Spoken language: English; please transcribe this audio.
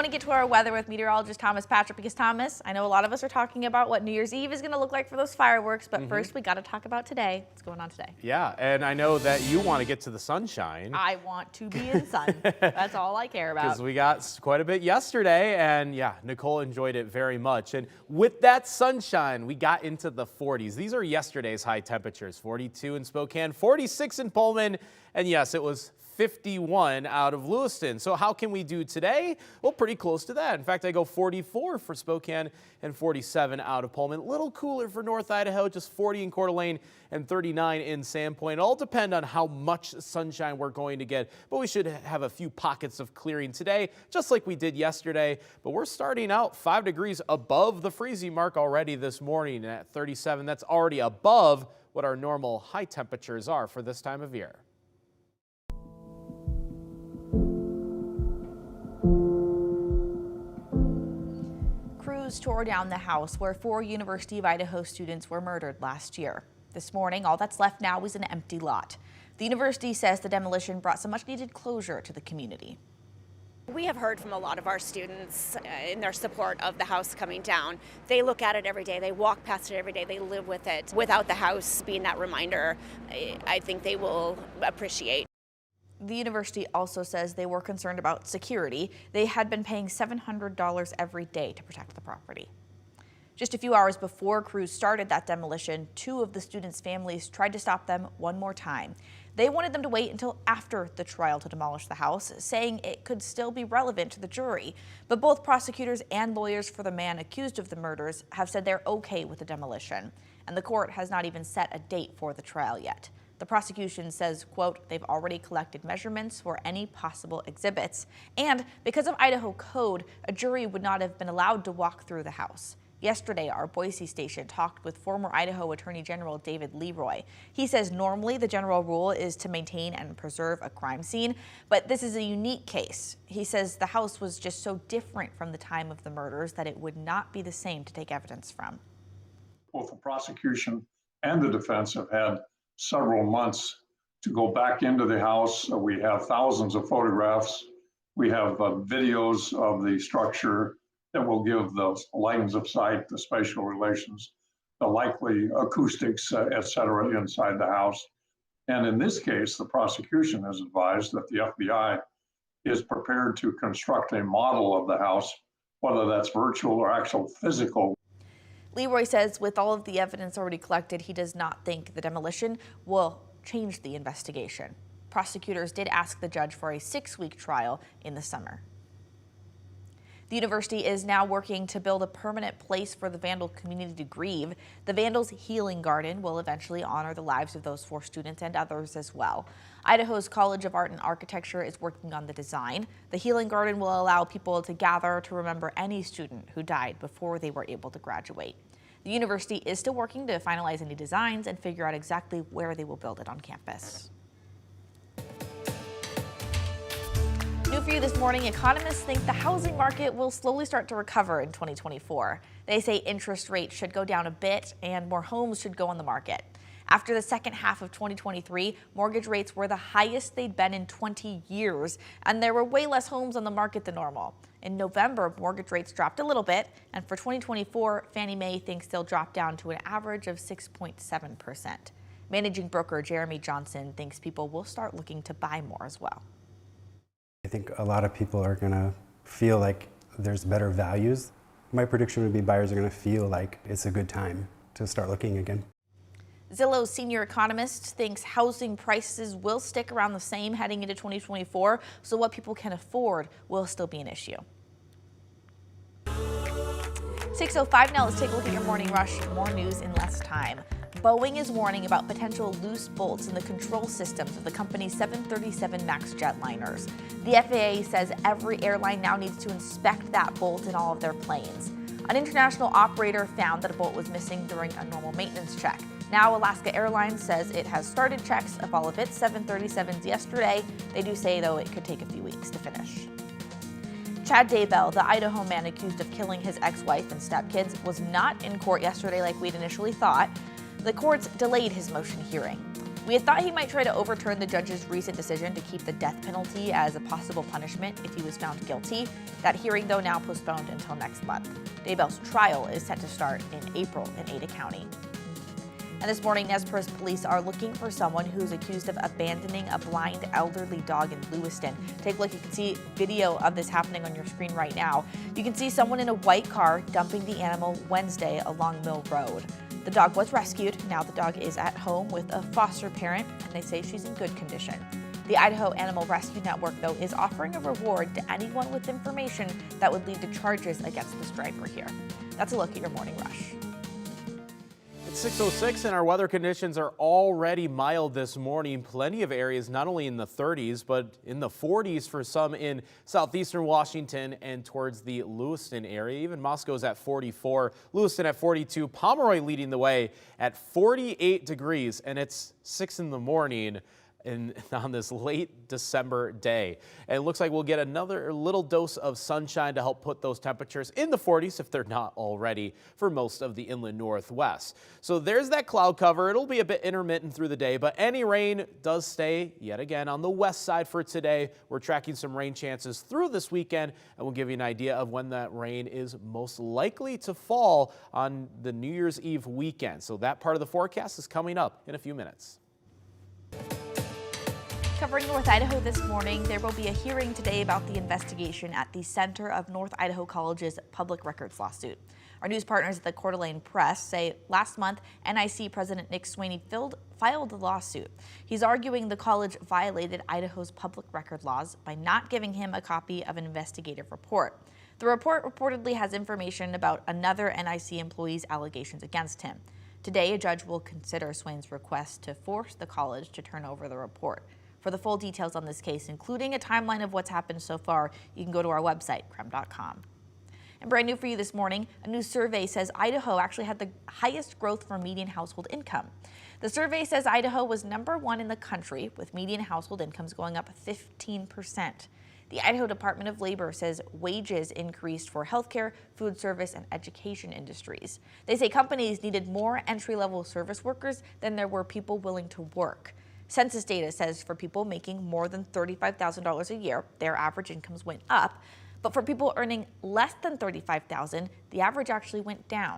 I want to get to our weather with meteorologist Thomas Patrick because Thomas, I know a lot of us are talking about what New Year's Eve is going to look like for those fireworks, but first we got to talk about today. What's going on today? Yeah, and I know that you want to get to the sunshine. I want to be in sun. That's all I care about. Because we got quite a bit yesterday, and yeah, Nicole enjoyed it very much. And with that sunshine, we got into the 40s. These are yesterday's high temperatures, 42 in Spokane, 46 in Pullman, and yes, it was 51 out of Lewiston. So how can we do today? Well, pretty close to that. In fact, I go 44 for Spokane and 47 out of Pullman. A little cooler for North Idaho, just 40 in Coeur d'Alene and 39 in Sandpoint. All depend on how much sunshine we're going to get, but we should have a few pockets of clearing today, just like we did yesterday. But we're starting out 5 degrees above the freezing mark already this morning at 37. That's already above what our normal high temperatures are for this time of year. Crews tore down the house where 4 University of Idaho students were murdered last year. This morning, all that's left now is an empty lot. The university says the demolition brought some much-needed closure to the community. We have heard from a lot of our students in their support of the house coming down. They look at it every day, they walk past it every day, they live with it. Without the house being that reminder, I think they will appreciate. The university also says they were concerned about security. They had been paying $700 every day to protect the property. Just a few hours before crews started that demolition, 2 of the students' families tried to stop them one more time. They wanted them to wait until after the trial to demolish the house, saying it could still be relevant to the jury. But both prosecutors and lawyers for the man accused of the murders have said they're okay with the demolition. And the court has not even set a date for the trial yet. The prosecution says, quote, they've already collected measurements for any possible exhibits. And because of Idaho code, a jury would not have been allowed to walk through the house. Yesterday, our Boise station talked with former Idaho Attorney General David Leroy. He says normally the general rule is to maintain and preserve a crime scene, but this is a unique case. He says the house was just so different from the time of the murders that it would not be the same to take evidence from. Both the prosecution and the defense have had several months to go back into the house. We have thousands of photographs. We have videos of the structure that will give the lines of sight, the spatial relations, the likely acoustics, et cetera, inside the house. And in this case, the prosecution has advised that the FBI is prepared to construct a model of the house, whether that's virtual or actual physical. Leroy says with all of the evidence already collected, he does not think the demolition will change the investigation. Prosecutors did ask the judge for a 6-week trial in the summer. The university is now working to build a permanent place for the Vandal community to grieve. The Vandals Healing Garden will eventually honor the lives of those 4 students and others as well. Idaho's College of Art and Architecture is working on the design. The Healing Garden will allow people to gather to remember any student who died before they were able to graduate. The university is still working to finalize any designs and figure out exactly where they will build it on campus. New for you this morning, economists think the housing market will slowly start to recover in 2024. They say interest rates should go down a bit and more homes should go on the market. After the second half of 2023, mortgage rates were the highest they'd been in 20 years, and there were way less homes on the market than normal. In November, mortgage rates dropped a little bit, and for 2024, Fannie Mae thinks they'll drop down to an average of 6.7%. Managing broker Jeremy Johnson thinks people will start looking to buy more as well. I think a lot of people are going to feel like there's better values. My prediction would be buyers are going to feel like it's a good time to start looking again. Zillow's senior economist thinks housing prices will stick around the same heading into 2024, so what people can afford will still be an issue. 6:05 now, let's take a look at your morning rush. More news in less time. Boeing is warning about potential loose bolts in the control systems of the company's 737 MAX jetliners. The FAA says every airline now needs to inspect that bolt in all of their planes. An international operator found that a bolt was missing during a normal maintenance check. Now Alaska Airlines says it has started checks of all of its 737s yesterday. They do say, though, it could take a few weeks to finish. Chad Daybell, the Idaho man accused of killing his ex-wife and stepkids, was not in court yesterday like we'd initially thought. The courts delayed his motion hearing. We had thought he might try to overturn the judge's recent decision to keep the death penalty as a possible punishment if he was found guilty. That hearing, though, now postponed until next month. Daybell's trial is set to start in April in Ada County. And this morning, Nez Perce police are looking for someone who's accused of abandoning a blind elderly dog in Lewiston. Take a look. You can see video of this happening on your screen right now. You can see someone in a white car dumping the animal Wednesday along Mill Road. The dog was rescued. Now the dog is at home with a foster parent, and they say she's in good condition. The Idaho Animal Rescue Network, though, is offering a reward to anyone with information that would lead to charges against the striper here. That's a look at your Morning Rush. It's 6:06 and our weather conditions are already mild this morning. Plenty of areas not only in the 30s but in the 40s for some in southeastern Washington and towards the Lewiston area. Even Moscow's at 44, Lewiston at 42, Pomeroy leading the way at 48 degrees, and it's 6 in the morning on this late December day. And it looks like we'll get another little dose of sunshine to help put those temperatures in the 40s if they're not already for most of the inland northwest. So there's that cloud cover. It'll be a bit intermittent through the day, but any rain does stay yet again on the west side for today. We're tracking some rain chances through this weekend, and we'll give you an idea of when that rain is most likely to fall on the New Year's Eve weekend. So that part of the forecast is coming up in a few minutes. Covering North Idaho this morning, there will be a hearing today about the investigation at the center of North Idaho College's public records lawsuit. Our news partners at the Coeur d'Alene Press say last month, NIC President Nick Sweeney filed the lawsuit. He's arguing the college violated Idaho's public record laws by not giving him a copy of an investigative report. The report reportedly has information about another NIC employee's allegations against him. Today, a judge will consider Swain's request to force the college to turn over the report. For the full details on this case, including a timeline of what's happened so far, you can go to our website, KREM.com. And brand new for you this morning, a new survey says Idaho actually had the highest growth for median household income. The survey says Idaho was #1 in the country, with median household incomes going up 15%. The Idaho Department of Labor says wages increased for healthcare, food service, and education industries. They say companies needed more entry-level service workers than there were people willing to work. Census data says for people making more than $35,000 a year, their average incomes went up. But for people earning less than $35,000, the average actually went down.